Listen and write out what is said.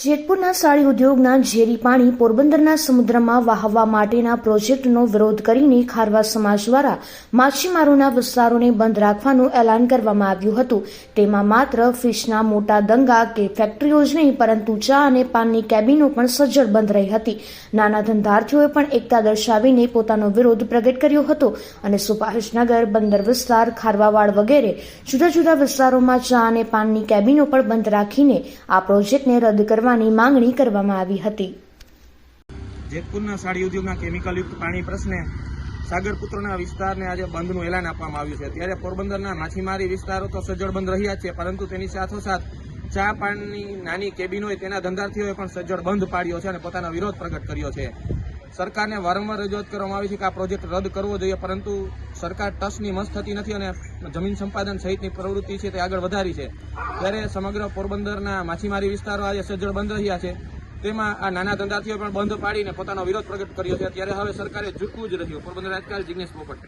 જેતપુરના સાડી ઉદ્યોગના ઝેરી પાણી પોરબંદરના સમુદ્રમાં વહાવવા માટેના પ્રોજેક્ટનો વિરોધ કરીને ખારવા સમાજ દ્વારા માછીમારોના વિસ્તારોને બંધ રાખવાનું એલાન કરવામાં આવ્યું હતું। તેમાં માત્ર ફિશના મોટા દંગા કે ફેક્ટરીઓ જ નહીં પરંતુ ચા અને પાનની કેબિનો પણ સજ્જડ બંધ રહી હતી। નાના ધંધાર્થીઓએ પણ એકતા દર્શાવીને પોતાનો વિરોધ પ્રગટ કર્યો હતો અને સુભાષનગર, બંદર વિસ્તાર, ખારવાવાડ વગેરે જુદા જુદા વિસ્તારોમાં ચા અને પાનની કેબિનો પણ બંધ રાખીને આ પ્રોજેક્ટને રદ કરવાની માંગણી કરવામાં આવી હતી। જેતપુરના સાડી ઉદ્યોગના કેમિકલયુક્ત પાણી પ્રશ્ને સાગરપુત્રના વિસ્તારને આજે બંધનું એલાન આપવામાં આવ્યું છે। ત્યારે પોરબંદરના માછીમારી વિસ્તારો તો સજ્જડ બંધ રહ્યા છે, પરંતુ તેની સાથોસાથ ચા પાનની નાની કેબિનોએ તેના ધંધાર્થીઓએ પણ સજ્જડ બંધ પાડ્યો છે અને પોતાનો વિરોધ પ્રગટ કર્યો છે। સરકારને વારંવાર રજૂઆત કરવામાં આવી છે કે આ પ્રોજેક્ટ રદ કરવો જોઈએ, પરંતુ સરકાર ટસની મસ્ત થતી નથી અને જમીન સંપાદન સહિતની પ્રવૃત્તિ છે તે આગળ વધારી છે। ત્યારે સમગ્ર પોરબંદરના માછીમારી વિસ્તારો આજે સજ્જડ બંધ રહ્યા છે, તેમાં આ નાના ધંધાર્થીઓ પણ બંધ પાડીને પોતાનો વિરોધ પ્રગટ કર્યો છે। ત્યારે હવે સરકારે ઝૂકવું જ રહ્યું। પોરબંદર રાજકારણ જિગ્નેશ પોપટ।